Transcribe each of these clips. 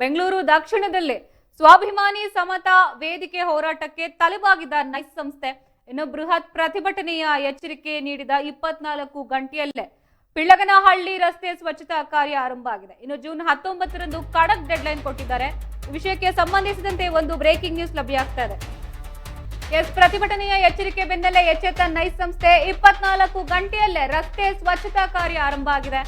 ಬೆಂಗಳೂರು ದಕ್ಷಿಣದಲ್ಲಿ ಸ್ವಾಭಿಮಾನಿ ಸಮತಾ ವೇದಿಕೆ ಹೋರಾಟಕ್ಕೆ ತಲೆಬಾಗಿದ ನೈಸ್ ಸಂಸ್ಥೆ ಇನ್ನು ಬೃಹತ್ ಪ್ರತಿಭಟನೆಯ ಎಚ್ಚರಿಕೆ ನೀಡಿದ 24 ಗಂಟೆಯಲ್ಲೇ ಪಿಳ್ಳಗನಹಳ್ಳಿ ರಸ್ತೆ ಸ್ವಚ್ಛತಾ ಕಾರ್ಯ ಆರಂಭ ಆಗಿದೆ. ಇನ್ನು ಜೂನ್ 19ರಂದು ಖಡಕ್ ಡೆಡ್ಲೈನ್ ಕೊಟ್ಟಿದ್ದಾರೆ. ಈ ವಿಷಯಕ್ಕೆ ಸಂಬಂಧಿಸಿದಂತೆ ಒಂದು ಬ್ರೇಕಿಂಗ್ ನ್ಯೂಸ್ ಲಭ್ಯ ಆಗ್ತಾ ಇದೆ. ಪ್ರತಿಭಟನೆಯ ಎಚ್ಚರಿಕೆ ಬೆನ್ನಲ್ಲೇ ಎಚ್ಚೆತ್ತ ನೈಸ್ ಸಂಸ್ಥೆ 24 ಗಂಟೆಯಲ್ಲೇ ರಸ್ತೆ ಸ್ವಚ್ಛತಾ ಕಾರ್ಯ ಆರಂಭ ಆಗಿದೆ.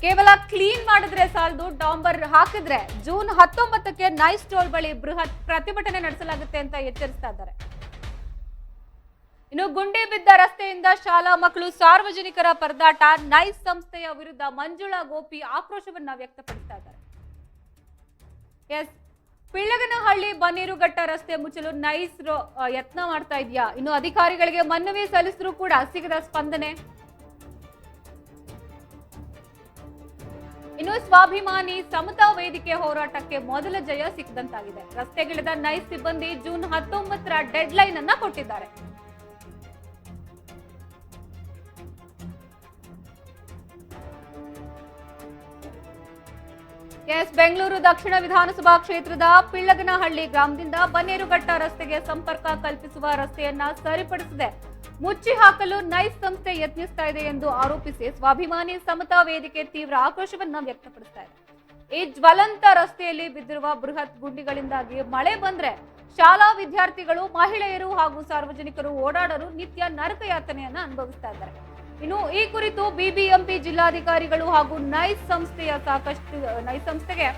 ಕೇವಲ ಕ್ಲೀನ್ ಮಾಡಿದ್ರೆ ಸಾಲದು, ಡಾಂಬರ್ ಹಾಕಿದ್ರೆ ಜೂನ್ 19ಕ್ಕೆ ನೈಸ್ ಟೋಲ್ ಬಳಿ ಬೃಹತ್ ಪ್ರತಿಭಟನೆ ನಡೆಸಲಾಗುತ್ತೆ ಅಂತ ಎಚ್ಚರಿಸ್ತಾ ಇದ್ದಾರೆ. ಇನ್ನು ಗುಂಡಿ ಬಿದ್ದ ರಸ್ತೆಯಿಂದ ಶಾಲಾ ಮಕ್ಕಳು ಸಾರ್ವಜನಿಕರ ಪರದಾಟ, ನೈಸ್ ಸಂಸ್ಥೆಯ ವಿರುದ್ಧ ಮಂಜುಳಾ ಗೋಪಿ ಆಕ್ರೋಶವನ್ನ ವ್ಯಕ್ತಪಡಿಸ್ತಾ ಇದ್ದಾರೆ. ಪಿಳ್ಳಗನಹಳ್ಳಿ ಬನ್ನೇರುಘಟ್ಟ ರಸ್ತೆ ಮುಚ್ಚಲು ನೈಸ್ ಯತ್ನ ಮಾಡ್ತಾ ಇದೆಯಾ? ಇನ್ನು ಅಧಿಕಾರಿಗಳಿಗೆ ಮನವಿ ಸಲ್ಲಿಸಿದ್ರೂ ಕೂಡ ಸಿಗದ ಸ್ಪಂದನೆ. ಇನ್ನು ಸ್ವಾಭಿಮಾನಿ ಸಮತಾ ವೇದಿಕೆ ಹೋರಾಟಕ್ಕೆ ಮೊದಲ ಜಯ ಸಿಕ್ಕದಂತಾಗಿದೆ. ರಸ್ತೆಗಿಳಿದ ನೈಸ್ ಸಿಬ್ಬಂದಿ ಜೂನ್ 19ರ ಡೆಡ್ ಲೈನ್ ಅನ್ನ ಕೊಟ್ಟಿದ್ದಾರೆ. ಬೆಂಗಳೂರು ದಕ್ಷಿಣ ವಿಧಾನಸಭಾ ಕ್ಷೇತ್ರದ ಪಿಳ್ಳಗನಹಳ್ಳಿ ಗ್ರಾಮದಿಂದ ಬನ್ನೇರುಘಟ್ಟ ರಸ್ತೆಗೆ ಸಂಪರ್ಕ ಕಲ್ಪಿಸುವ ರಸ್ತೆಯನ್ನ ಸರಿಪಡಿಸದೆ ಮುಚ್ಚಿ ಹಾಕಲು ನೈಸ್ ಸಂಸ್ಥೆ ಯತ್ನಿಸ್ತಾ ಇದೆ ಎಂದು ಆರೋಪಿಸಿ ಸ್ವಾಭಿಮಾನಿ ಸಮತಾ ವೇದಿಕೆ ತೀವ್ರ ಆಕ್ರೋಶವನ್ನ ವ್ಯಕ್ತಪಡಿಸ್ತಾ ಇದೆ. ಈ ಜ್ವಲಂತ ರಸ್ತೆಯಲ್ಲಿ ಬಿದ್ದಿರುವ ಬೃಹತ್ ಗುಂಡಿಗಳಿಂದಾಗಿ ಮಳೆ ಬಂದ್ರೆ ಶಾಲಾ ವಿದ್ಯಾರ್ಥಿಗಳು, ಮಹಿಳೆಯರು ಹಾಗೂ ಸಾರ್ವಜನಿಕರು ಓಡಾಡಲು ನಿತ್ಯ ನರಕ ಯಾತನೆಯನ್ನ ಅನುಭವಿಸ್ತಾ ಇದ್ದಾರೆ. ಇನ್ನು ಈ ಕುರಿತು ಬಿಬಿಎಂಪಿ ಜಿಲ್ಲಾಧಿಕಾರಿಗಳು ಹಾಗೂ ನೈಸ್ ಸಂಸ್ಥೆಗೆ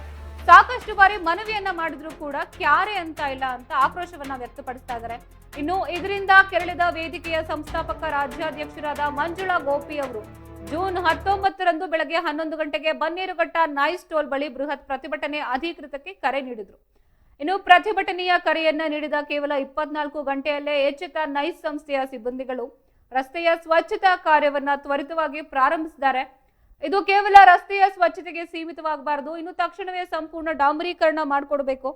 ಸಾಕಷ್ಟು ಬಾರಿ ಮನವಿಯನ್ನ ಮಾಡಿದ್ರು ಕೂಡ ಕ್ಯಾರೆ ಅಂತ ಇಲ್ಲ ಅಂತ ಆಕ್ರೋಶವನ್ನ ವ್ಯಕ್ತಪಡಿಸ್ತಾ ಇದ್ದಾರೆ. ಇನ್ನು ಇದರಿಂದ ಕೆರಳಿದ ವೇದಿಕೆಯ ಸಂಸ್ಥಾಪಕ ರಾಜ್ಯಾಧ್ಯಕ್ಷರಾದ ಮಂಜುಳಾ ಗೋಪಿ ಅವರು ಜೂನ್ 19ರಂದು ಬೆಳಗ್ಗೆ 11 ಗಂಟೆಗೆ ಬನ್ನೇರುಘಟ್ಟ ನೈಸ್ ಟೋಲ್ ಬಳಿ ಬೃಹತ್ ಪ್ರತಿಭಟನೆ ಅಧಿಕೃತಕ್ಕೆ ಕರೆ ನೀಡಿದ್ರು. ಇನ್ನು ಪ್ರತಿಭಟನೆಯ ಕರೆಯನ್ನ ನೀಡಿದ ಕೇವಲ 24 ಗಂಟೆಯಲ್ಲೇ ಎಚ್ಚೆತ್ತ ನೈಸ್ ಸಂಸ್ಥೆಯ ಸಿಬ್ಬಂದಿಗಳು ರಸ್ತೆಯ ಸ್ವಚ್ಛತಾ ಕಾರ್ಯವನ್ನ ತ್ವರಿತವಾಗಿ ಪ್ರಾರಂಭಿಸಿದ್ದಾರೆ. ಇದು ಕೇವಲ ರಸ್ತೆಯ ಸ್ವಚ್ಛತೆಗೆ ಸೀಮಿತವಾಗಬಾರದು, ಇನ್ನು ತಕ್ಷಣವೇ ಸಂಪೂರ್ಣ ಡಾಂಬರೀಕರಣ ಮಾಡಿಕೊಡ್ಬೇಕು.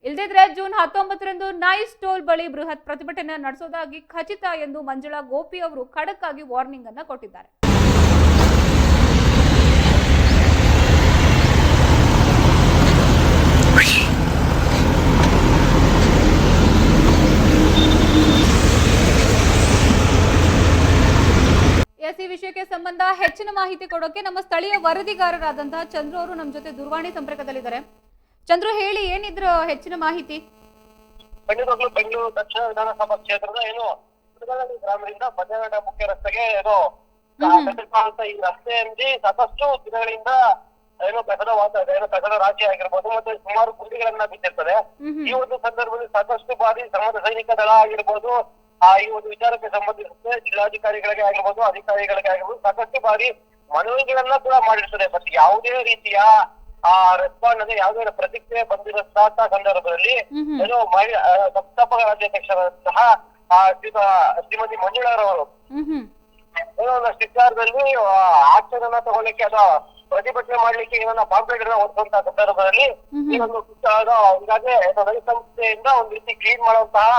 ಇಲ್ಲದಿದ್ರೆ ಜೂನ್ 19ರಂದು ನೈಸ್ ಟೋಲ್ ಬಳಿ ಬೃಹತ್ ಪ್ರತಿಭಟನೆ ನಡೆಸೋದಾಗಿ ಖಚಿತ ಎಂದು ಮಂಜುಳಾ ಗೋಪಿ ಅವರು ಖಡಕ್ ಆಗಿ ವಾರ್ನಿಂಗ್ ಅನ್ನ ಕೊಟ್ಟಿದ್ದಾರೆ. ಈ ವಿಷಯಕ್ಕೆ ಸಂಬಂಧ ಹೆಚ್ಚಿನ ಮಾಹಿತಿ ಕೊಡೋಕೆ ನಮ್ಮ ಸ್ಥಳೀಯ ವರದಿಗಾರರಾದಂತಹ ಚಂದ್ರು ಅವರು ನಮ್ಮ ಜೊತೆ ದೂರವಾಣಿ ಸಂಪರ್ಕದಲ್ಲಿದ್ದಾರೆ. ಚಂದ್ರು, ಹೇಳಿ, ಏನಿದ್ರು ಹೆಚ್ಚಿನ ಮಾಹಿತಿ? ಬೆಂಗಳೂರು ದಕ್ಷಿಣ ವಿಧಾನಸಭಾ ಕ್ಷೇತ್ರದ ಗ್ರಾಮದಿಂದ ಬನ್ನೇರುಘಟ್ಟ ಮುಖ್ಯ ರಸ್ತೆಗೆ ಈ ರಸ್ತೆಯಲ್ಲಿ ಸಾಕಷ್ಟು ದಿನಗಳಿಂದ ಕಸದ ರಾಶಿ ಆಗಿರ್ಬೋದು ಮತ್ತೆ ಸುಮಾರು ಗುಂಡಿಗಳನ್ನ ಬಿದ್ದಿರ್ತದೆ. ಈ ಒಂದು ಸಂದರ್ಭದಲ್ಲಿ ಸಾಕಷ್ಟು ಬಾರಿ ಶ್ರಮದ ಸೈನಿಕ ದಳ ಆಗಿರ್ಬೋದು, ಈ ಒಂದು ವಿಚಾರಕ್ಕೆ ಸಂಬಂಧಿಸಿದಂತೆ ಜಿಲ್ಲಾಧಿಕಾರಿಗಳಿಗೆ ಆಗಿರ್ಬೋದು, ಅಧಿಕಾರಿಗಳಿಗೆ ಆಗಿರ್ಬೋದು ಸಾಕಷ್ಟು ಬಾರಿ ಮನವಿಗಳನ್ನ ಕೂಡ ಮಾಡಿರ್ತದೆ. ಬಟ್ ಯಾವುದೇ ರೀತಿಯ ರೆಸ್ಪಾಂಡ್ ಅಂದ್ರೆ ಯಾವುದೇ ಪ್ರತಿಕ್ರಿಯೆ ಬಂದಿರತಕ್ಕ ಸಂದರ್ಭದಲ್ಲಿ ಸಂಸ್ಥಾಪಕ ರಾಜ್ಯಾಧ್ಯಕ್ಷರಾದಂತಹ ಶ್ರೀಮತಿ ಮಂಜುಳಾರವರು ಶಿಕ್ಷಾರದಲ್ಲಿ ಆಕ್ಷನ್ ಅನ್ನ ತಗೊಳ್ಳಿಕ್ಕೆ ಅಥವಾ ಪ್ರತಿಭಟನೆ ಮಾಡ್ಲಿಕ್ಕೆ ಏನನ್ನ ಪಾಂಪ್ಲೆಟ್ ಅನ್ನ ಓದಿಸುವಂತಹ ಸಂದರ್ಭದಲ್ಲಿ ಈ ಒಂದು ಈಗಾಗಲೇ ಸಂಸ್ಥೆಯಿಂದ ಒಂದು ರೀತಿ ಕ್ಲೀನ್ ಮಾಡುವಂತಹ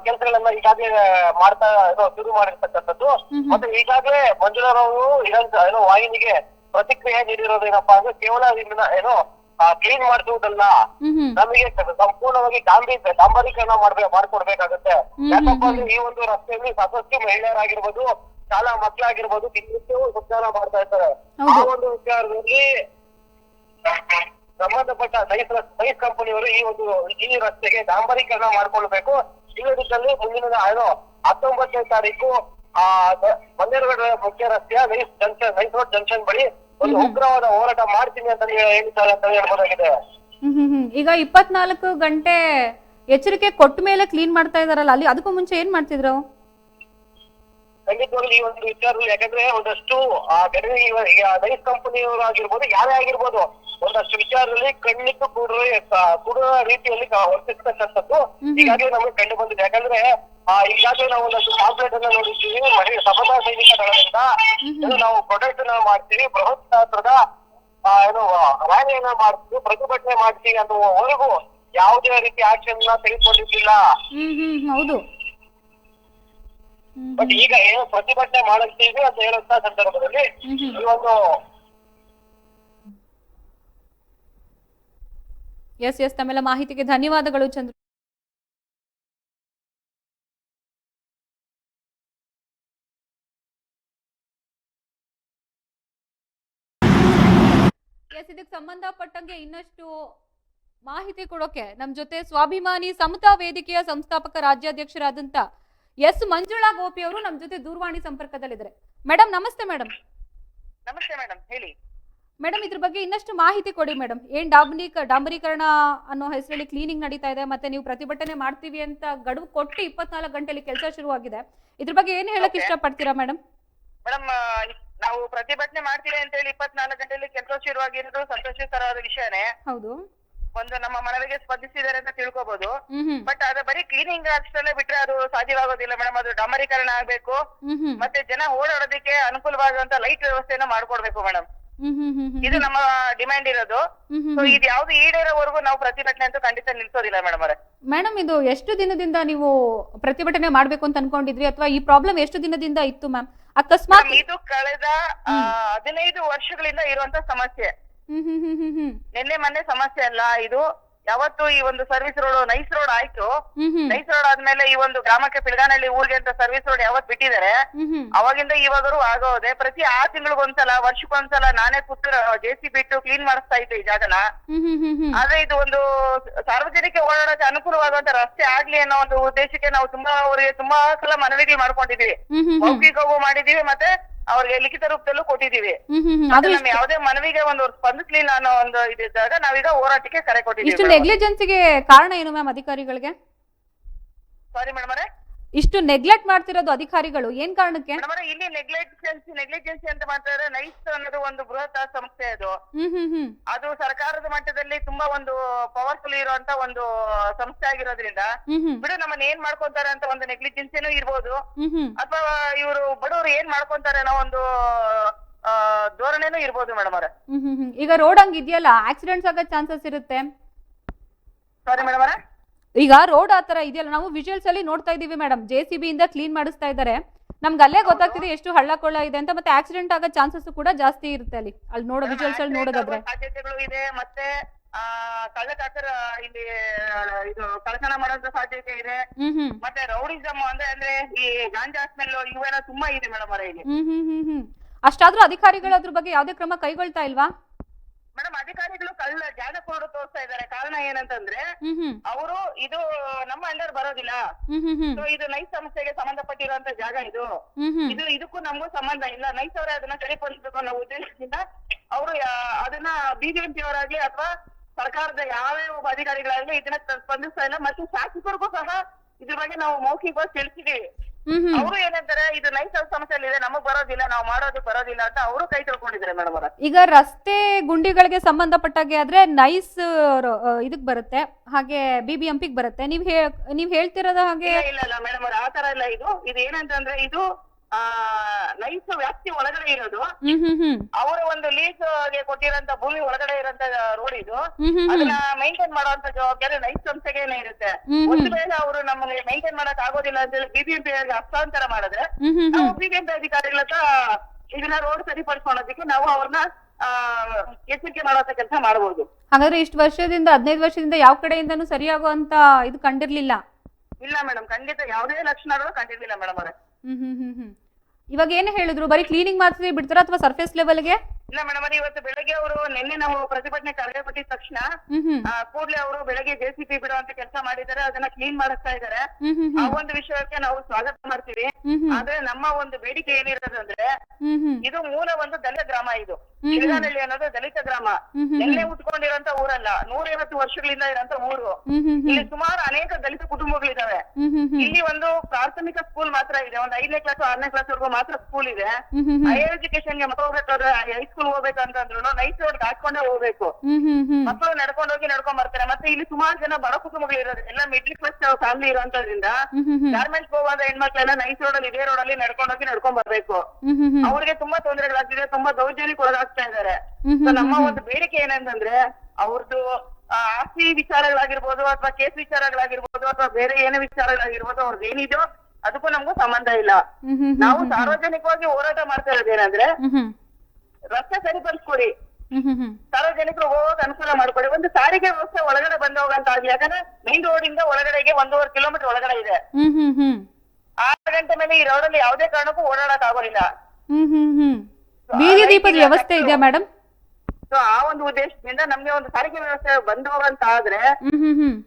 ಕೆಲಸಗಳನ್ನ ಈಗಾಗಲೇ ಮಾಡ್ತಾ ಶುರು ಮಾಡಿರ್ತಕ್ಕಂಥದ್ದು. ಮತ್ತೆ ಈಗಾಗಲೇ ಮಂಜುಳಾರವರು ವಾಹಿನಿಗೆ ಪ್ರತಿಕ್ರಿಯೆ ನೀಡಿರೋದೇನಪ್ಪಾ ಅಂದ್ರೆ ಕೇವಲ ಕ್ಲೀನ್ ಮಾಡಿಸುವುದಲ್ಲ, ನಮಗೆ ಸಂಪೂರ್ಣವಾಗಿ ಡಾಂಬರೀಕರಣ ಮಾಡ್ಕೊಡ್ಬೇಕಾಗತ್ತೆ. ಯಾಕಪ್ಪ ಅಂದ್ರೆ ಈ ಒಂದು ರಸ್ತೆಯಲ್ಲಿ ಸಾಕಷ್ಟು ಮಹಿಳೆಯರಾಗಿರ್ಬೋದು, ಶಾಲಾ ಮಕ್ಕಳಾಗಿರ್ಬೋದು ದಿನನಿತ್ಯವೂ ಸಂಚಾರ ಮಾಡ್ತಾ ಇರ್ತಾರೆ. ಆ ಒಂದು ವಿಚಾರದಲ್ಲಿ ಸಂಬಂಧಪಟ್ಟ ನೈಸ್ ಕಂಪನಿಯವರು ಈ ರಸ್ತೆಗೆ ಡಾಂಬರೀಕರಣ ಮಾಡ್ಕೊಳ್ಬೇಕು. ಇಲ್ಲದಿದ್ದಲ್ಲಿ ಮುಂದಿನ 19ನೇ ತಾರೀಕು ಬನ್ನೇರುಘಟ್ಟ ಮುಖ್ಯ ರಸ್ತೆಯ ನೈಸ್ ರೋಡ್ ಜಂಕ್ಷನ್ ಬಳಿ ಒಂದು ಉಗ್ರವಾದ ಹೋರಾಟ ಮಾಡ್ತೀನಿ ಅಂತ ಹೇಳಿದ್ದಾರೆ ಅಂತ ಹೇಳ್ಬೋದಾಗಿದೆ. ಈಗ 24 ಗಂಟೆ ಎಚ್ಚರಿಕೆ ಕೊಟ್ಟ ಮೇಲೆ ಕ್ಲೀನ್ ಮಾಡ್ತಾ ಇದಾರಲ್ಲ, ಅಲ್ಲಿ ಅದಕ್ಕೂ ಮುಂಚೆ ಏನ್ ಮಾಡ್ತಿದ್ರು? ಖಂಡಿತವಾಗ್ಲೂ ಈ ಒಂದು ವಿಚಾರದಲ್ಲಿ ಯಾಕಂದ್ರೆ ಒಂದಷ್ಟು ನೈಸ್ ಕಂಪನಿಯವರು ಆಗಿರ್ಬೋದು, ಯಾರೇ ಆಗಿರ್ಬೋದು, ಒಂದಷ್ಟು ವಿಚಾರದಲ್ಲಿ ಕಣ್ಣಿಟ್ಟು ಕೂಡುವ ರೀತಿಯಲ್ಲಿ ವರ್ತಿಸ್ತಕ್ಕಂಥದ್ದು ಈಗಾಗಲೇ ನಮಗೆ ಕಂಡು ಬಂದಿದೆ. ಯಾಕಂದ್ರೆ ಈಗಾಗಲೇ ನಾವು ಒಂದಷ್ಟು ಪಾಂಪ್ಲೆಟ್ ಅನ್ನ ನೋಡಿದ್ದೀವಿ. ಸಮತಾ ಸೈನಿಕ ದಳದಿಂದ ನಾವು ಪ್ರೊಟೆಸ್ಟ್ ಅನ್ನ ಮಾಡ್ತೀವಿ, ಬೃಹತ್ ಗಾತ್ರದ ರ್ಯಾಲಿಯನ್ನ ಮಾಡ್ತೀವಿ, ಪ್ರತಿಭಟನೆ ಮಾಡ್ತೀವಿ ಅನ್ನುವವರೆಗೂ ಯಾವುದೇ ರೀತಿ ಆಕ್ಷನ್ ತೆಗೆದುಕೊಂಡಿದ್ದಿಲ್ಲ. ಹೌದು. ಬಟ್ ಈಗ ಏನು ಪ್ರತಿಭಟನೆ ಮಾಡುತ್ತೀವಿ ಅಂತ ಹೇಳುವಂತ ಸಂದರ್ಭದಲ್ಲಿ ಈ ಒಂದು ಎಸ್ ತಮ್ಮೆಲ್ಲ ಮಾಹಿತಿಗೆ ಧನ್ಯವಾದಗಳು ಚಂದ್ರು. ಇದಕ್ಕೆ ಸಂಬಂಧಪಟ್ಟಂಗೆ ಇನ್ನಷ್ಟು ಮಾಹಿತಿ ಕೊಡೋಕೆ ನಮ್ ಜೊತೆ ಸ್ವಾಭಿಮಾನಿ ಸಮತಾ ವೇದಿಕೆಯ ಸಂಸ್ಥಾಪಕ ರಾಜ್ಯಾಧ್ಯಕ್ಷರಾದಂತ ಎಸ್ ಮಂಜುಳಾ ಗೋಪಿ ಅವರು ನಮ್ ಜೊತೆ ದೂರವಾಣಿ ಸಂಪರ್ಕದಲ್ಲಿದ್ದಾರೆ. ಮೇಡಮ್ ನಮಸ್ತೆ. ಮೇಡಮ್ ನಮಸ್ತೆ ಮೇಡಮ್, ಹೇಳಿ ಮೇಡಮ್. ಇದ್ರ ಬಗ್ಗೆ ಇನ್ನಷ್ಟು ಮಾಹಿತಿ ಕೊಡಿ ಮೇಡಮ್. ಏನ್ ಡಾಂಬರೀಕರಣ ಅನ್ನೋ ಹೆಸರಲ್ಲಿ ಕ್ಲೀನಿಂಗ್ ನಡೀತಾ ಇದೆ, ಮತ್ತೆ ನೀವು ಪ್ರತಿಭಟನೆ ಮಾಡ್ತೀವಿ ಅಂತ ಗಡುವು ಕೊಟ್ಟು 24 ಗಂಟೆಯಲ್ಲಿ ಕೆಲಸ ಶುರುವಾಗಿದೆ. ಇದ್ರ ಬಗ್ಗೆ ಏನ್ ಹೇಳಕ್ ಇಷ್ಟಪಡ್ತೀರಾ ಮೇಡಮ್? ಮೇಡಮ್, ನಾವು ಪ್ರತಿಭಟನೆ ಮಾಡ್ತೀವಿ ಅಂತ ಹೇಳಿ 24 ಗಂಟೆಯಲ್ಲಿ ಕೆಲಸ ಶುರುವಾಗಿರೋದು ಸಂತೋಷಕರವಾದ ವಿಷಯನೇ. ಹೌದು, ಒಂದು ನಮ್ಮ ಮನವಿಗೆ ಸ್ಪಂದಿಸಿದ್ದಾರೆ ಅಂತ ತಿಳ್ಕೊಬಹುದು. ಬಟ್ ಅದು ಬರೀ ಕ್ಲೀನಿಂಗ್ ಅಷ್ಟಲ್ಲೇ ಬಿಟ್ರೆ ಅದು ಸಾಧ್ಯವಾಗೋದಿಲ್ಲ ಮೇಡಮ್. ಅದು ಡಾಂಬರೀಕರಣ ಆಗ್ಬೇಕು, ಮತ್ತೆ ಜನ ಓಡಾಡೋದಕ್ಕೆ ಅನುಕೂಲವಾಗುವಂತ ಲೈಟ್ ವ್ಯವಸ್ಥೆನ ಮಾಡ್ಕೊಡ್ಬೇಕು ಮೇಡಮ್. ಇದು ನಮ್ಮ ಡಿಮ್ಯಾಂಡ್ ಇರೋದು. ಸೊ ಇದು ಯಾವ್ದು ಈಡೇರೋವರೆಗೂ ನಾವು ಪ್ರತಿಭಟನೆ ಅಂತೂ ಖಂಡಿತ ನಿಲ್ಸೋದಿಲ್ಲ ಮೇಡಮ್ ಅವರೇ. ಮೇಡಮ್, ಇದು ಎಷ್ಟು ದಿನದಿಂದ ನೀವು ಪ್ರತಿಭಟನೆ ಮಾಡ್ಬೇಕು ಅಂತ ಅನ್ಕೊಂಡಿದ್ರಿ, ಅಥವಾ ಈ ಪ್ರಾಬ್ಲಮ್ ಎಷ್ಟು ದಿನದಿಂದ ಇತ್ತು ಮ್ಯಾಮ್? ಅಕಸ್ಮಾತ್ ಇದು ಕಳೆದ 15 ವರ್ಷಗಳಿಂದ ಇರುವಂತ ಸಮಸ್ಯೆ. ನಿನ್ನೆ ಮೊನ್ನೆ ಸಮಸ್ಯೆ ಅಲ್ಲ ಇದು. ಯಾವತ್ತು ಈ ಒಂದು ಸರ್ವಿಸ್ ರೋಡ್ ನೈಸ್ ರೋಡ್ ಆಯ್ತು, ನೈಸ್ ರೋಡ್ ಆದ್ಮೇಲೆ ಈ ಒಂದು ಗ್ರಾಮಕ್ಕೆ ಪಿಳ್ಗಾನಹಳ್ಳಿ ಊರಿಗೆ ಅಂತ ಸರ್ವಿಸ್ ರೋಡ್ ಯಾವತ್ ಬಿಟ್ಟಿದ್ದಾರೆ ಅವಾಗಿಂದ ಇವಾಗರೂ ಆಗೋದೆ. ಪ್ರತಿ 6 ತಿಂಗಳಿಗೊಂದ್ಸಲ, ವರ್ಷಕ್ಕೊಂದ್ಸಲ ನಾನೇ ಕೂತು JCB ಬಿಟ್ಟು ಕ್ಲೀನ್ ಮಾಡಿಸ್ತಾ ಇದ್ದೆ ಈ ಜಾಗನ. ಆದ್ರೆ ಇದು ಒಂದು ಸಾರ್ವಜನಿಕ ಓಡಾಡಕ್ಕೆ ಅನುಕೂಲವಾಗುವಂತ ರಸ್ತೆ ಆಗ್ಲಿ ಅನ್ನೋ ಒಂದು ಉದ್ದೇಶಕ್ಕೆ ನಾವು ಅವರಿಗೆ ತುಂಬಾ ಸಲ ಮನವಿಗಳು ಮಾಡ್ಕೊಂಡಿದೀವಿ, ಮೌಖಿಕವೂ ಮಾಡಿದೀವಿ, ಮತ್ತೆ ಅವ್ರಿಗೆ ಲಿಖಿತ ರೂಪದಲ್ಲೂ ಕೊಟ್ಟಿದೀವಿ. ನಮ್ ಯಾವ್ದೇ ಮನವಿಗೆ ಒಂದು ಸ್ಪಂದಿಸ್ಲಿಲ್ಲ ಅನ್ನೋ ಒಂದು ಇದ್ದಾಗ ನಾವೀಗ ಹೋರಾಟಕ್ಕೆ ಕರೆ ಕೊಟ್ಟಿದ್ದೀವಿ. ನೆಗ್ಲಿಜೆನ್ಸಿಗೆ ಕಾರಣ ಏನು ಮ್ಯಾಮ್ ಅಧಿಕಾರಿಗಳಿಗೆ? ಸಾರಿ ಮೇಡಮ್ ಅವರೇ, ಇಷ್ಟು ನೆಗ್ಲೆಕ್ಟ್ ಮಾಡ್ತಿರೋದು ಅಧಿಕಾರಿಗಳು ಏನ್ ಕಾರಣಕ್ಕೆ? ಇಲ್ಲಿ ನೆಗ್ಲಿಜೆನ್ಸಿ ಅಂತ ಮಾಡ್ತಾರೆ. ನೈಸ್ ಅನ್ನೋದು ಒಂದು ಬೃಹತ್ ಸಂಸ್ಥೆ ಅದು. ಅದು ಸರ್ಕಾರದ ಮಟ್ಟದಲ್ಲಿ ತುಂಬಾ ಒಂದು ಪವರ್ಫುಲ್ ಇರುವಂತ ಒಂದು ಸಂಸ್ಥೆ ಆಗಿರೋದ್ರಿಂದ ಬಿಡು ನಮ್ಮನ್ನ ಏನ್ ಮಾಡ್ಕೊಂತಾರೆ ಅಂತ ಒಂದು ನೆಗ್ಲಿಜೆನ್ಸಿನೂ ಇರ್ಬೋದು, ಅಥವಾ ಇವರು ಬಡವರು ಏನ್ ಮಾಡ್ಕೊಂತಾರೆ ಅನ್ನೋ ಒಂದು ಧೋರಣೆನೂ ಇರ್ಬೋದು ಮೇಡಮ್ ಅವರೇ. ಈಗ ರೋಡ್ ಹಂಗ್ ಇದೆಯಲ್ಲ, ಆಕ್ಸಿಡೆಂಟ್ಸ್ ಆಗೋ ಚಾನ್ಸಸ್ ಇರುತ್ತೆ. ಸಾರಿ ಮೇಡಮ್ ಅವರೇ, ಈಗ ರೋಡ್ ಆತರ ಇದೆಯಲ್ಲ, ನಾವು ವಿಜುವಲ್ಸ್ ಅಲ್ಲಿ ನೋಡ್ತಾ ಇದೀವಿ ಮೇಡಮ್, JCB ಇಂದ ಕ್ಲೀನ್ ಮಾಡಿಸ್ತಾ ಇದ್ದಾರೆ. ನಮ್ಗೆ ಅಲ್ಲೇ ಗೊತ್ತಾಗ್ತಿದೆ ಎಷ್ಟು ಹಳ್ಳ ಕೊಳ್ಳ ಇದೆ ಅಂತ, ಮತ್ತೆ ಆಕ್ಸಿಡೆಂಟ್ ಆಗೋ ಚಾನ್ಸಸ್ ಕೂಡ ಜಾಸ್ತಿ ಇರುತ್ತೆ ಅಲ್ಲಿ ನೋಡೋ ವಿಜುವಲ್ಸ್ ಅಲ್ಲಿ ನೋಡೋದಾದ್ರೆ. ಸಾಧ್ಯತೆಗಳು ಇದೆ, ಮತ್ತೆ ಕಳ್ಳಕಾಕರ ಇಲ್ಲಿ ಇದು ಕಳ್ಳತನ ಮಾಡೋಂತ ಸಾಧ್ಯತೆ ಇದೆ, ಮತ್ತೆ ರೌಡಿಸಮ್ ಅಂದ್ರೆ ಈ ಗಾಂಜಾ ಸ್ಮೆಲ್ ಇವೆಲ್ಲ ತುಂಬಾ ಇದೆ ಮೇಡಮ್ ಅವರೇ ಇಲ್ಲಿ. ಅಷ್ಟಾದ್ರೂ ಅಧಿಕಾರಿಗಳು ಅದ್ರ ಬಗ್ಗೆ ಯಾವ್ದೇ ಕ್ರಮ ಕೈಗೊಳ್ತಾ ಇಲ್ವಾ ಮೇಡಮ್? ಅಧಿಕಾರಿಗಳು ಜ್ಞಾನ ಕೊಡು ತೋರಿಸ್ತಾ ಇದ್ದಾರೆ. ಕಾರಣ ಏನಂತಂದ್ರೆ ಅವರು ಇದು ನಮ್ಮ ಅಂಡರ್ ಬರೋದಿಲ್ಲ. ಸೊ ಇದು ನೈಸ್ ಸಂಸ್ಥೆಗೆ ಸಂಬಂಧಪಟ್ಟಿರುವಂತ ಜಾಗ ಇದು. ಇದಕ್ಕೂ ನಮಗೂ ಸಂಬಂಧ ಇಲ್ಲ. ನೈಸ್ ಅವರೇ ಅದನ್ನ ಸರಿಪಡಿಸಬೇಕು ಅನ್ನೋ ಉದ್ದೇಶದಿಂದ ಅವರು ಅದನ್ನ BJP ಅವರಾಗ್ಲಿ ಅಥವಾ ಸರ್ಕಾರದ ಯಾವೇ ಒಬ್ಬ ಅಧಿಕಾರಿಗಳಾಗ್ಲಿ ಇದನ್ನ ಸ್ಪಂದಿಸ್ತಾ ಇಲ್ಲ. ಮತ್ತೆ ಶಾಸಕರಿಗೂ ಸಹ ಇದ್ರ ಬಗ್ಗೆ ನಾವು ಮೌಖಿಕವಾಗಿ ತಿಳಿಸಿದೀವಿ. ಅವರು ಏನಂತಾರೆ, ಇದು ನೈಸ್ ಸಮಸ್ಯೆ ಇದೆ, ನಮಗ್ ಬರೋದಿಲ್ಲ, ನಾವು ಮಾಡೋದು ಬರೋದಿಲ್ಲ ಅಂತ ಅವರು ಕೈ ತೊಳ್ಕೊಂಡಿದ್ದಾರೆ ಮೇಡಮ್ ಅವರ. ಈಗ ರಸ್ತೆ ಗುಂಡಿಗಳಿಗೆ ಸಂಬಂಧಪಟ್ಟಾಗೆ ಆದ್ರೆ ನೈಸ್ ಇದಕ್ ಬರುತ್ತೆ, ಹಾಗೆ BBMP ಬರುತ್ತೆ. ನೀವ್ ಹೇಳ್ತಿರೋದ ಹಾಗೆ ಇಲ್ಲ ಮೇಡಮ್ ಅವ್ರ, ಆತರ ಇಲ್ಲ. ಇದು ಏನಂತಂದ್ರೆ ಇದು ನೈಸ್ ವ್ಯಾಪ್ತಿ ಒಳಗಡೆ ಇರೋದು. ಅವರ ಒಂದು ಲೀಸ್ ಗೆ ಕೊಟ್ಟಿರೋಂತ ಭೂಮಿ ಒಳಗಡೆ ಇರೋಂತ ರೋಡ್ ಇದು. ಅದನ್ನ ಮೈಂಟೈನ್ ಮಾಡುವಂತ ಜವಾಬ್ದಾರಿ ನೈಸ್ ಸಂಸ್ಥೆಗೇನೆ ಇರುತ್ತೆ. ಒಂದು ವೇಳೆ ಅವರು ನಮಗೆ ಮೈಂಟೈನ್ ಮಾಡಕ್ ಆಗೋದಿಲ್ಲ ಅಂತ ಹೇಳಿ BBMP ಹಸ್ತಾಂತರ ಮಾಡಿದ್ರೆ ನಾವು BBMP ಅಧಿಕಾರಿಗಳ ಹತ್ರ ಇದನ್ನ ರೋಡ್ ಸರಿಪಡಿಸ್ಕೊಳ್ಳೋದಕ್ಕೆ ನಾವು ಅವ್ರನ್ನ ಎಚ್ಚರಿಕೆ ಮಾಡುವಂತ ಕೆಲಸ ಮಾಡಬಹುದು. ಹಾಗಾದ್ರೆ ಇಷ್ಟು ವರ್ಷದಿಂದ 15 ವರ್ಷದಿಂದ ಯಾವ ಕಡೆಯಿಂದನೂ ಸರಿಯಾಗುವಂತ ಇದು ಕಂಡಿರ್ಲಿಲ್ಲ? ಇಲ್ಲ ಮೇಡಮ್, ಖಂಡಿತ ಯಾವುದೇ ಲಕ್ಷಣಗಳು ಕಂಡಿರ್ಲಿಲ್ಲ ಮೇಡಮ್ ಅವರೇ. ಇವಾಗ ಏನ್ ಹೇಳಿದ್ರು, ಬರೀ ಕ್ಲೀನಿಂಗ್ ಮಾತ್ರ ಬಿಡ್ತಾರ ಅಥವಾ ಸರ್ಫೇಸ್ ಲೆವೆಲ್ಗೆ? ಇಲ್ಲ ಮೇಡಮ್ ಅವರೇ, ಇವತ್ತು ಬೆಳಗ್ಗೆ ಅವರು ನಿನ್ನೆ ನಾವು ಪ್ರತಿಭಟನೆ ಕರೆ ಕೊಟ್ಟಿದ ತಕ್ಷಣ ಕೂಡಲೇ ಅವರು ಬೆಳಗ್ಗೆ JCB ಬಿಡುವಂತ ಕೆಲಸ ಮಾಡಿದ್ದಾರೆ, ಅದನ್ನ ಕ್ಲೀನ್ ಮಾಡಿಸ್ತಾ ಇದ್ದಾರೆ. ಆ ಒಂದು ವಿಷಯಕ್ಕೆ ನಾವು ಸ್ವಾಗತ ಮಾಡ್ತೀವಿ. ಆದ್ರೆ ನಮ್ಮ ಒಂದು ಬೇಡಿಕೆ ಏನಿರೋದಂದ್ರೆ, ಇದು ಮೂಲ ಒಂದು ದಲಿತ ಗ್ರಾಮ. ಇದು ಪಿಳ್ಗಾನಹಳ್ಳಿ ಅನ್ನೋದು ದಲಿತ ಗ್ರಾಮ. ಎಲ್ಲೇ ಉಟ್ಕೊಂಡಿರೋಂತ ಊರಲ್ಲ, 150 ವರ್ಷಗಳಿಂದ ಇರೋಂತ ಊರು. ಇಲ್ಲಿ ಸುಮಾರು ಅನೇಕ ದಲಿತ ಕುಟುಂಬಗಳಿದಾವೆ. ಇಲ್ಲಿ ಒಂದು ಪ್ರಾಥಮಿಕ ಸ್ಕೂಲ್ ಮಾತ್ರ ಇದೆ, ಒಂದು 5ನೇ ಕ್ಲಾಸ್ 6ನೇ ಕ್ಲಾಸ್ ವರ್ಗು ಮಾತ್ರ ಸ್ಕೂಲ್ ಇದೆ. ಹೈಯರ್ ಎಜುಕೇಶನ್ ಗೆ ಹೋಗ್ಬೇಕಾದ್ರೆ ಹೈಸ್ಕೂಲ್ ಹೋಗ್ಬೇಕಂತಂದ್ರು ನೈಸ್ ರೋಡ್ ಹಾಕೊಂಡೇ ಹೋಗ್ಬೇಕು. ಮಕ್ಕಳು ನಡ್ಕೊಂಡು ಹೋಗಿ ನಡ್ಕೊಂಡ್ ಬರ್ತಾರೆ. ಮತ್ತೆ ಇಲ್ಲಿ ಸುಮಾರು ಜನ ಬಡ ಕುಟುಂಬಗಳು ಇರೋದು, ಎಲ್ಲ ಮಿಡ್ಲ್ ಕ್ಲಾಸ್ ಫ್ಯಾಮಿಲಿ ಇರೋದ್ರಿಂದ ಗಾರ್ಮೆಂಟ್ಸ್ ಹೋಗುವಂತ ಹೆಣ್ಮಕ್ಳೆಲ್ಲ ನೈಸ್ ರೋಡ್ ಅಲ್ಲಿ ಇದೇ ರೋಡ್ ಅಲ್ಲಿ ನಡ್ಕೊಂಡು ಹೋಗಿ ನಡ್ಕೊಂಡ್ ಬರ್ಬೇಕು. ಅವ್ರಿಗೆ ತುಂಬಾ ತೊಂದರೆಗಳಾಗ್ತಿದೆ, ತುಂಬಾ ದೌರ್ಜನ್ಯಕ್ಕೆ ಒಳಗಾಗ್ತಾ ಇದ್ದಾರೆ. ನಮ್ಮ ಒಂದು ಬೇಡಿಕೆ ಏನಂತಂದ್ರೆ, ಅವ್ರದ್ದು ಆಸ್ತಿ ವಿಚಾರಗಳಾಗಿರ್ಬೋದು, ಅಥವಾ ಕೇಸ್ ವಿಚಾರಗಳಾಗಿರ್ಬೋದು, ಅಥವಾ ಬೇರೆ ಏನೇ ವಿಚಾರಗಳಾಗಿರ್ಬೋದು, ಅವ್ರದ್ದು ಏನಿದೆಯೋ ಅದಕ್ಕೂ ನಮಗೂ ಸಂಬಂಧ ಇಲ್ಲ. ನಾವು ಸಾರ್ವಜನಿಕವಾಗಿ ಹೋರಾಟ ಮಾಡ್ತಾ ಇರೋದೇನಂದ್ರೆ, ರಸ್ತೆ ಸರಿಪಡಿಸ್ಕೊಡಿ, ಸಾರ್ವಜನಿಕರು ಹೋಗೋಕೆ ಅನುಕೂಲ ಮಾಡ್ಕೊಡಿ. ಒಂದು ಸಾರಿಗೆ ವ್ಯವಸ್ಥೆ ಒಳಗಡೆ ಬಂದು ಹೋಗಂತ ಆಗ್ಲಿ, ಯಾಕಂದ್ರೆ ಮೇನ್ ರೋಡ್ ಇಂದ ಒಳಗಡೆಗೆ 1.5 ಕಿಲೋಮೀಟರ್ ಒಳಗಡೆ ಇದೆ. 6 ಗಂಟೆ ಮೇಲೆ ಈ ರೋಡ್ ಅಲ್ಲಿ ಯಾವುದೇ ಕಾರಣಕ್ಕೂ ಓಡಾಡಕ್ ಆಗೋದಿಲ್ಲ. ಬೀದಿ ದೀಪದ ವ್ಯವಸ್ಥೆ ಇದೆಯಾ ಮೇಡಮ್? ಸೊ ಆ ಒಂದು ಉದ್ದೇಶದಿಂದ ನಮ್ಗೆ ಒಂದು ಸಾರಿಗೆ ವ್ಯವಸ್ಥೆ ಬಂದು ಹೋಗಂತ ಆದ್ರೆ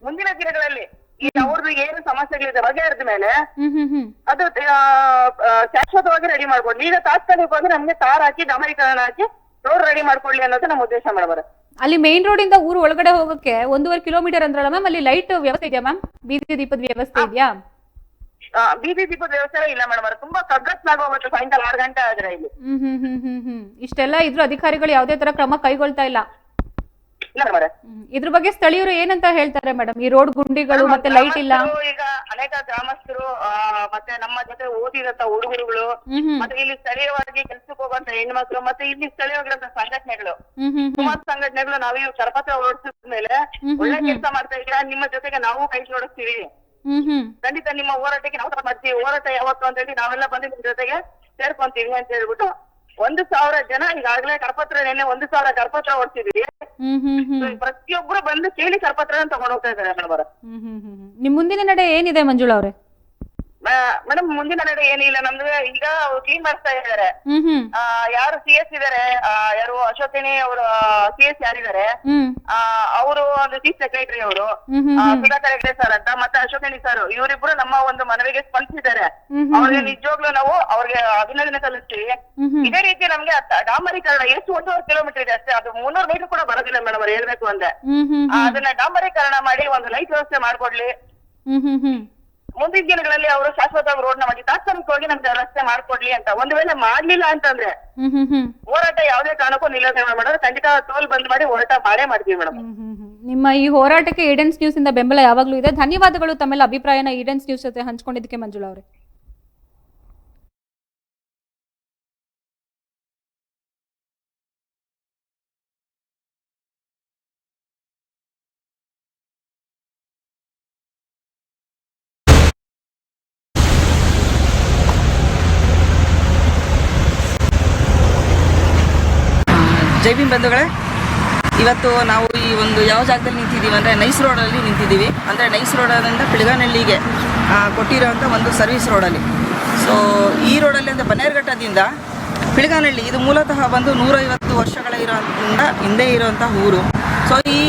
ಮುಂದಿನ ದಿನಗಳಲ್ಲಿ ಈ ಅವ್ರದ್ದು ಏನು ಸಮಸ್ಯೆಗಳಿದೆ ಬಗೆಹರಿದ ಮೇಲೆ ಅದು ಶಾಶ್ವತವಾಗಿ ರೆಡಿ ಮಾಡ್ಕೊಡ್ಲಿ. ಈಗ ತಾತ್ಕಾಲಿಕವಾಗಿ ನಮ್ಗೆ ತಾರ್ ಹಾಕಿ ಡಾಮರೀಕರಣ ಹಾಕಿ ರೋಡ್ ರೆಡಿ ಮಾಡ್ಕೊಳ್ಳಿ ಅನ್ನೋದು ನಮ್ಮ ಉದ್ದೇಶ ಮೇಡಮ್. ಅಲ್ಲಿ ಮೇನ್ ರೋಡ್ ಇಂದ ಊರು ಒಳಗಡೆ ಹೋಗಕ್ಕೆ 1.5 ಕಿಲೋಮೀಟರ್ ಅಂದ್ರಲ್ಲ ಮ್ಯಾಮ್, ಅಲ್ಲಿ ಲೈಟ್ ವ್ಯವಸ್ಥೆ ಇದೆಯಾ ಮ್ಯಾಮ್? ಬೀದಿ ದೀಪದ ವ್ಯವಸ್ಥೆ ಇದೆಯಾ? ಬೀದಿ ದೀಪದ ವ್ಯವಸ್ಥೆ ಇಲ್ಲ ಮೇಡಮ್. ತುಂಬಾ ಕಗ್ಗತ್ಲಾಗೋಗುತ್ತೆ ಸಾಯಂಕಾಲ 6 ಗಂಟೆ ಆದ್ರೆ ಇಲ್ಲಿ. ಇಷ್ಟೆಲ್ಲ ಇದ್ರು ಅಧಿಕಾರಿಗಳು ಯಾವುದೇ ತರ ಕ್ರಮ ಕೈಗೊಳ್ತಾ ಇಲ್ಲ. ಇದ್ರ ಬಗ್ಗೆ ಸ್ಥಳೀಯರು ಏನಂತ ಹೇಳ್ತಾರೆ ಮೇಡಮ್? ಈ ರೋಡ್ ಗುಂಡಿಗಳು ಮತ್ತೆ ಲೈಟ್ ಇಲ್ಲ. ಈಗ ಅನೇಕ ಗ್ರಾಮಸ್ಥರು ಮತ್ತೆ ನಮ್ಮ ಜೊತೆ ಓದಿದಂತ ಹುಡುಗರುಗಳು ಮತ್ತೆ ಇಲ್ಲಿ ಸ್ಥಳೀಯವಾಗಿ ಕೆಲ್ಸಕ್ಕೆ ಹೋಗುವಂತ ಹೆಣ್ಮಕ್ಳು ಮತ್ತೆ ಇಲ್ಲಿ ಸ್ಥಳೀಯವಾಗಿರುವಂತ ಸಂಘಟನೆಗಳು, ಸುಮಾರು ಸಂಘಟನೆಗಳು ನಾವೀಗ ಕರಪತ್ರ ಹೊರಡಿಸಿದ ಮೇಲೆ ಒಳ್ಳೆ ಕೆಲಸ ಮಾಡ್ತಾ ಇದ್ದೀರಾ, ನಿಮ್ಮ ಜೊತೆಗೆ ನಾವು ಕೈ ಜೋಡಿಸ್ತೀವಿ, ಖಂಡಿತ ನಿಮ್ಮ ಹೋರಾಟಕ್ಕೆ ನಾವು ಸಪೋರ್ಟ್ ಮಾಡ್ತೀವಿ, ಹೋರಾಟ ಯಾವತ್ತು ಅಂತ ಹೇಳಿ ನಾವೆಲ್ಲ ಬಂದು ನಿಮ್ ಜೊತೆಗೆ ಸೇರ್ಕೊಂತೀವಿ ಅಂತ ಹೇಳ್ಬಿಟ್ಟು 1,000 ಜನ ಈಗಾಗಲೇ ಕರಪತ್ರ 1,000 ಕರಪತ್ರ ಹೊರಡ್ತಿದ್ವಿ. ಪ್ರತಿಯೊಬ್ರು ಬಂದು ಕೇಳಿ ಕರಪತ್ರ ತಗೊಂಡ್ ಹೋಗ್ತಾ ಇದ್ದಾರೆ ಮೇಡಮ್. ನಿಮ್ ಮುಂದಿನ ನಡೆ ಏನಿದೆ ಮಂಜುಳಾ ಅವ್ರೆ? ಮೇಡಮ್ ಮುಂದಿನ ನಡೆ ಏನಿಲ್ಲ, ನಮ್ದು ಈಗ ಕ್ಲೀನ್ ಮಾಡ್ತಾ ಇದ್ದಾರೆ. ಯಾರು CS ಇದಾರೆ, ಯಾರು ಅಶೋಕಿನಿ ಅವರು CS ಯಾರಿದ್ದಾರೆ ಅವರು ಒಂದು ಚೀಫ್ ಸೆಕ್ರೆಟರಿ ಅವರು ಸುಧಾಕರ್ ಹೆಗ್ಡೆ ಸರ್ ಅಂತ ಮತ್ತೆ ಅಶೋಕಿನಿ ಸರ್, ಇವರಿಬ್ರು ನಮ್ಮ ಒಂದು ಮನವಿಗೆ ಸ್ಪಂದಿಸಿದ್ದಾರೆ. ಅವ್ರಿಗೆ ನಿಜವಾಗ್ಲೂ ನಾವು ಅವ್ರಿಗೆ ಅಭಿನಂದನೆ ಸಲ್ಲಿಸ್ತೀವಿ. ಇದೇ ರೀತಿ ನಮ್ಗೆ ಡಾಂಬರೀಕರಣ ಎಷ್ಟು 1.5 ಕಿಲೋಮೀಟರ್ ಇದೆ ಅಷ್ಟೇ, ಅದು 300 ಮೀಟರ್ ಕೂಡ ಬರೋದಿಲ್ಲ ಮೇಡಮ್ ಅವ್ರು ಹೇಳ್ಬೇಕು ಅಂದ್ರೆ. ಅದನ್ನ ಡಾಂಬರೀಕರಣ ಮಾಡಿ ಒಂದು ಲೈಟ್ ವ್ಯವಸ್ಥೆ ಮಾಡ್ಕೊಡ್ಲಿ. ಮುಂದಿನ ದಿನಗಳಲ್ಲಿ ಅವರು ಶಾಶ್ವತವಾಗಿ ರೋಡ್ ನ ಮಾಡಿ ತಾತ್ಕಾಲಿಕವಾಗಿ ನಮ್ಗೆ ರಸ್ತೆ ಮಾಡ್ಕೊಡ್ಲಿ ಅಂತ. ಒಂದು ವೇಳೆ ಮಾಡ್ಲಿಲ್ಲ ಅಂತಂದ್ರೆ ಹೋರಾಟ ಯಾವುದೇ ಕಾರಣಕ್ಕೂ ನಿಲ್ಲದೆ ಮೇಡಮ್, ಖಂಡಿತ ಟೋಲ್ ಬಂದ್ ಮಾಡಿ ಹೋರಾಟ ಮಾಡೇ ಮಾಡ್ತೀವಿ ಮೇಡಮ್. ನಿಮ್ಮ ಈ ಹೋರಾಟಕ್ಕೆ ಈಡೆನ್ಸ್ ನ್ಯೂಸ್ ಇಂದ ಬೆಂಬಲ ಯಾವಾಗ್ಲೂ ಇದೆ. ಧನ್ಯವಾದಗಳು ತಮ್ಮೆಲ್ಲ ಅಭಿಪ್ರಾಯನ ಈಡೆನ್ಸ್ ನ್ಯೂಸ್ ಜೊತೆ ಹಂಚ್ಕೊಂಡಿದ್ದಕ್ಕೆ ಮಂಜುಳಾ ಅವರೇ. ಜೈ ಭೀಮ್ ಬಂಧುಗಳೇ, ಇವತ್ತು ನಾವು ಈ ಒಂದು ಯಾವ ಜಾಗದಲ್ಲಿ ನಿಂತಿದ್ದೀವಿ ಅಂದರೆ ನೈಸ್ ರೋಡಲ್ಲಿ ನಿಂತಿದ್ದೀವಿ. ಅಂದರೆ ನೈಸ್ ರೋಡದಿಂದ ಪಿಳಗಾನಹಳ್ಳಿಗೆ ಕೊಟ್ಟಿರೋವಂಥ ಒಂದು ಸರ್ವಿಸ್ ರೋಡಲ್ಲಿ. ಸೊ ಈ ರೋಡಲ್ಲಿ ಅಂದರೆ ಬನ್ನೇರುಘಟ್ಟದಿಂದ ಪಿಳಗಾನಹಳ್ಳಿ ಇದು ಮೂಲತಃ ಬಂದು 150 ವರ್ಷಗಳ ಹಿಂದೆ ಇರುವಂಥ ಊರು. ಸೊ ಈ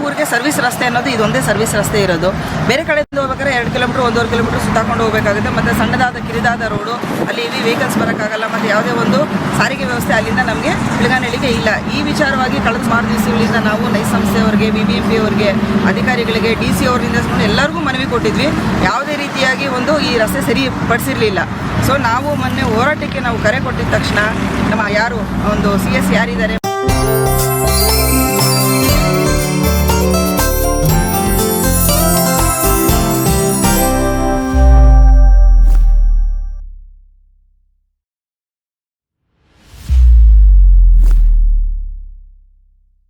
ಊರಿಗೆ ಸರ್ವಿಸ್ ರಸ್ತೆ ಅನ್ನೋದು ಇದೊಂದೇ ಸರ್ವಿಸ್ ರಸ್ತೆ ಇರೋದು. ಬೇರೆ ಕಡೆಯಿಂದ ಹೋಗ್ಬೇಕಾದ್ರೆ 2 ಕಿಲೋಮೀಟರ್ 1.5 ಕಿಲೋಮೀಟರ್ ಸುತ್ತಾಕೊಂಡು ಹೋಗಬೇಕಾಗುತ್ತೆ. ಮತ್ತು ಸಣ್ಣದಾದ ಕಿರಿದಾದ ರೋಡು, ಅಲ್ಲಿ ಹೆವಿ ವೆಹಿಕಲ್ಸ್ ಬರೋಕ್ಕಾಗಲ್ಲ. ಮತ್ತು ಯಾವುದೇ ಒಂದು ಸಾರಿಗೆ ವ್ಯವಸ್ಥೆ ಅಲ್ಲಿಂದ ನಮಗೆ ಪಿಳಗಾನಹಳ್ಳಿಗೆ ಇಲ್ಲ. ಈ ವಿಚಾರವಾಗಿ ಕಳೆದ ಸುಮಾರು ದಿವಸಗಳಿಂದ ನಾವು ನೈಸ್ ಸಂಸ್ಥೆಯವರಿಗೆ, BBMP ಅವರಿಗೆ, ಅಧಿಕಾರಿಗಳಿಗೆ, DC ಅವರಿಂದ ಎಲ್ಲರಿಗೂ ಮನವಿ ಕೊಟ್ಟಿದ್ವಿ. ಯಾವುದೇ ರೀತಿಯಾಗಿ ಒಂದು ಈ ರಸ್ತೆ ಸರಿಪಡಿಸಿರಲಿಲ್ಲ. ಸೊ ನಾವು ಮೊನ್ನೆ ಹೋರಾಟಕ್ಕೆ ನಾವು ಕರೆ ಕೊಟ್ಟಿದ ತಕ್ಷಣ ನಮ್ಮ ಯಾರು ಒಂದು CS ಯಾರಿದ್ದಾರೆ